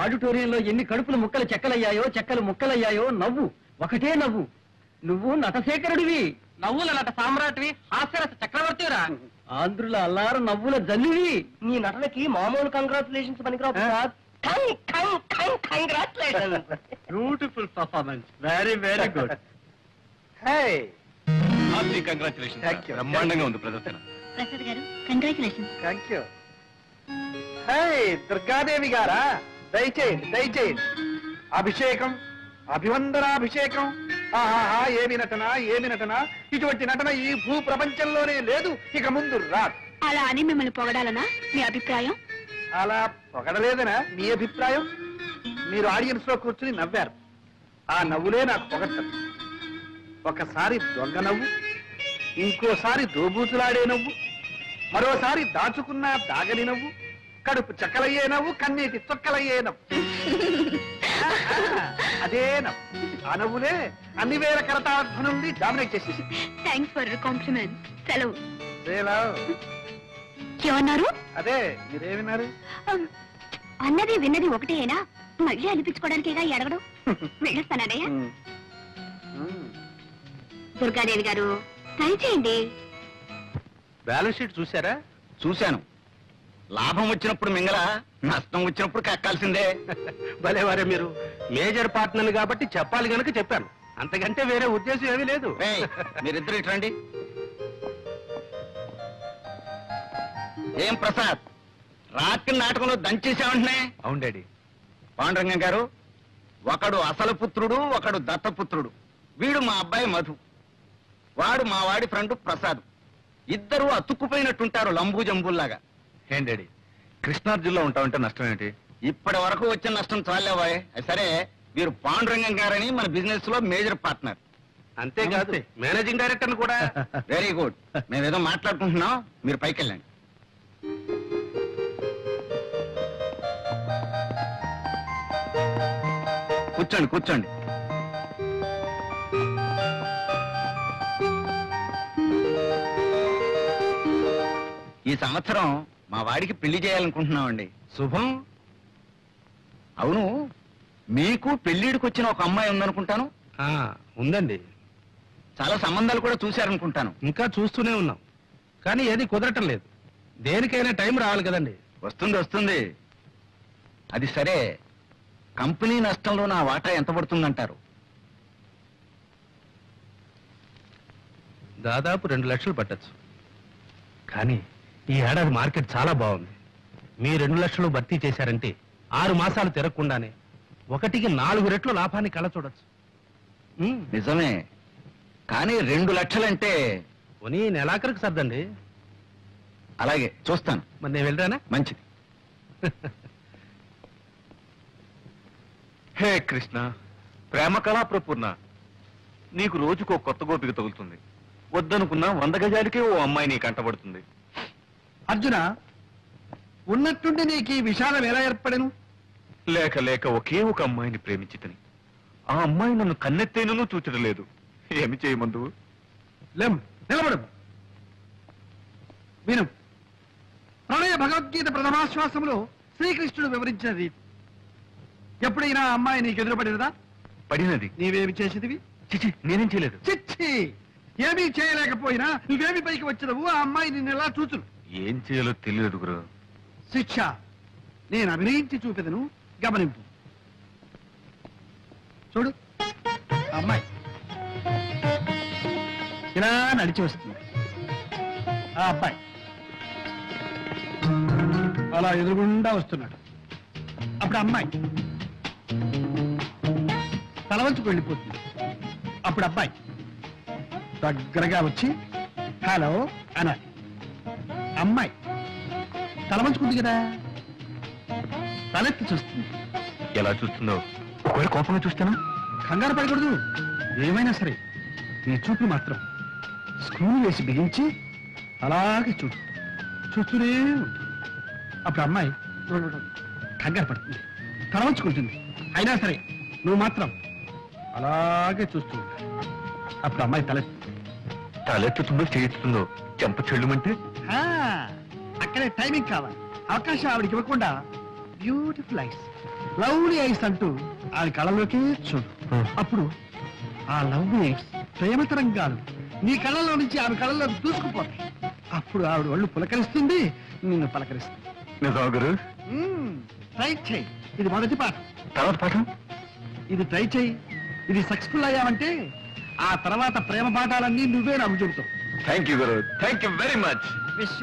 ఆడిటోరియంలో ఎన్ని కడుపులు ముక్కలు చెక్కలయ్యాయో చెక్కలు ముక్కలయ్యాయో నవ్వు ఒకటే నవ్వు. నువ్వు నటశేఖరుడివి, నవ్వుల నట సామ్రాట్వి, హాస్యరస చక్రవర్తిరా, ఆంధ్రుల అల్లారు నవ్వుల జల్లివి. నీ నటనకి మామూలు కంగ్రాచులేషన్స్ పనికిరావు Prasad. Beautiful performance, very very good. Congratulation, బ్రహ్మాండంగా ఉంది ప్రదర్శన. ప్రసాద్ గారు కంగ్రాచులేషన్. Thank you. దుర్గాదేవి గారా, దయచేయండి దయచేయండి. అభిషేకం, అభివందనాభిషేకం. ఆహా, ఏమి నటన ఏమి నటన! ఇటువంటి నటన ఈ భూ ప్రపంచంలోనే లేదు, ఇక ముందు రాదు. అలా అని మిమ్మల్ని పొగడాలనా మీ అభిప్రాయం? అలా పొగడలేదనా మీ అభిప్రాయం? మీరు ఆడియన్స్ లో కూర్చుని నవ్వారు, ఆ నవ్వులే నాకు పొగడ్తలు. ఒకసారి దొంగ నవ్వు, ఇంకోసారి దోబూతులాడే నవ్వు, మరోసారి దాచుకున్న దాగని నవ్వు, కడుపు చక్కలయ్యే నవ్వు, కన్నీటి చొక్కలయ్యే నవ్వు. అదే నవ్వు, ఆ నవ్వులే అన్ని వేల కరతాధ్వనుల్ని డామినేట్ చేసేసి. Thanks for compliment. సెలవు. ఏమన్నారు? అదే మీరేమిన్నారు? అన్నది విన్నది ఒకటేనా? మళ్ళీ అనిపించుకోవడానికేగా అడగడం. వెళ్ళొస్తానయ్యా. దుర్గాదేవి గారు దయచేయండి. బ్యాలెన్స్ షీట్ చూసారా? చూశాను. లాభం వచ్చినప్పుడు మింగల, నష్టం వచ్చినప్పుడు కక్కాల్సిందే. భలేవారే మీరు. మేజర్ పార్ట్నర్ కాబట్టి చెప్పాలి గనుక చెప్పాను, అంతకంటే వేరే ఉద్దేశం ఏమీ లేదు. మీరిద్దరు ఇట్రండి. ఏం ప్రసాద్, రాత్రి నాటకంలో దంచేసామంటున్నా? అవును డాడీ. పాండురంగం గారు, ఒకడు అసలు పుత్రుడు, ఒకడు దత్తపుత్రుడు. వీడు మా అబ్బాయి మధు, వాడు మా వాడి ఫ్రెండ్ ప్రసాద్. ఇద్దరు అతుక్కుపోయినట్టుంటారు లంబూ జంబుల్లాగా. ఏం డాడీ, కృష్ణార్జున్లో ఉంటామంటే నష్టం ఏంటి? ఇప్పటి వరకు వచ్చిన నష్టం చాలేవాయ్. సరే, వీరు పాండురంగం గారని మన బిజినెస్ లో మేజర్ పార్ట్నర్. అంతేకాదు మేనేజింగ్ డైరెక్టర్ కూడా. Very good. మేమేదో మాట్లాడుకుంటున్నాం, మీరు పైకి వెళ్ళండి. కూర్చోండి కూర్చోండి. ఈ సంవత్సరం మా వాడికి పెళ్లి చేయాలనుకుంటున్నామండి. శుభం. అవును, మీకు పెళ్లిడికి వచ్చిన ఒక అమ్మాయి ఉందనుకుంటాను. ఉందండి. చాలా సంబంధాలు కూడా చూశారనుకుంటాను. ఇంకా చూస్తూనే ఉన్నాం, కానీ ఏది కుదరటం లేదు. దేనికైనా టైం రావాలి కదండి. వస్తుంది వస్తుంది. అది సరే, కంపెనీ నష్టంలో నా వాటా ఎంత పడుతుందంటారు? దాదాపు 2 లక్షలు పట్టచ్చు. కానీ ఈ ఏడాది మార్కెట్ చాలా బాగుంది. మీ 2 లక్షలు భర్తీ చేశారంటే 6 మాసాలు తిరగకుండానే 1కి 4 రెట్లు లాభాన్ని కళ్ళ చూడొచ్చు. నిజమే, కానీ 2 లక్షలంటే పోనీ నెలాఖరికి సర్దండి. అలాగే చూస్తాను. మరి నేను వెళ్ళరానా? మంచిది. హే కృష్ణ, ప్రేమ కళా ప్రపూర్ణ, నీకు రోజుకో కొత్త గోపిక తగులుతుంది. వద్దనుకున్నా 100 గజాలకే ఓ అమ్మాయి నీ కంటబడుతుంది. అర్జున, ఉన్నట్టుండి నీకు ఈ విషాదం ఎలా ఏర్పడను? లేక లేక ఒకే ఒక అమ్మాయిని ప్రేమించితని ఆ అమ్మాయి నన్ను కన్నెత్తేనూ చూచడలేదు. ఏమి చేయమందు? నిలబడు, విను. ప్రణయ భగవద్గీత ప్రథమాశ్వాసంలో శ్రీకృష్ణుడు వివరించిన రీతి. ఎప్పుడైనా అమ్మాయి నీకు ఎదురుపడినదా? పడినది. నీవేమి చేసేదివి? చిచి, నేనేం చేయలేదు. చిచ్చి, ఏమీ చేయలేకపోయినా నువ్వేమి పైకి వచ్చినవు? ఆ అమ్మాయి నిన్ను ఎలా చూచును? ఏం చేయాలో తెలియదు గురు. శిక్ష నేను అభినయించి చూపెదను, గమనింపు. చూడు, అమ్మాయి ఇలా నడిచి వస్తుంది. ఆ అబ్బాయి అలా ఎదురుగుండా వస్తున్నాడు. అప్పుడు అమ్మాయి తలవంచుకు వెళ్ళిపోతుంది. అప్పుడు అబ్బాయి దగ్గరగా వచ్చి హలో అనాలి. అమ్మాయి తలవంచుకుంది కదా, తలెత్తి చూస్తుంది. ఎలా చూస్తుందో? ఒకవేళ కోపంగా చూస్తానా? కంగారు పడకూడదు. ఏమైనా సరే నీ చూపు మాత్రం స్క్రూలు వేసి బిగించి అలాగే చూస్తూనే ఉంటుంది. అప్పుడు అమ్మాయి కంగారు పడుతుంది, తలవంచుకుంటుంది. అయినా సరే నువ్వు మాత్రం అలాగే చూస్తూ ఉంటా. అప్పుడు అమ్మాయి తలెత్తుతుందో చేయిస్తుందో చెంప చెల్లుమంటే అక్కడే టైమింగ్ కావాలి. అవకాశం ఆవిడికి ఇవ్వకుండా బ్యూటిఫుల్ ఐస్, లవ్లీ ఐస్ అంటూ ఆమె కళ్ళలోకి చూడు. అప్పుడు ఆ లవ్లీ ఐస్ ప్రేమ తరంగాలు నీ కళ్ళలో నుంచి ఆమె కళ్ళలోకి దూసుకుపోతాయి. అప్పుడు ఆవిడ ఒళ్ళు పులకరిస్తుంది, నిన్ను పలకరిస్తుంది. నిజమా గురు? ట్రై చెయ్యి. ఇది మొదటి పాఠం. తర్వాత పాఠం? ఇది ట్రై చెయ్యి. ఇది సక్సెస్ఫుల్ అయ్యావంటే ఆ తర్వాత ప్రేమ పాఠాలన్నీ నువ్వే నమ్ము చెబుతావు. థ్యాంక్ యూ గురు, thank you very much. Wish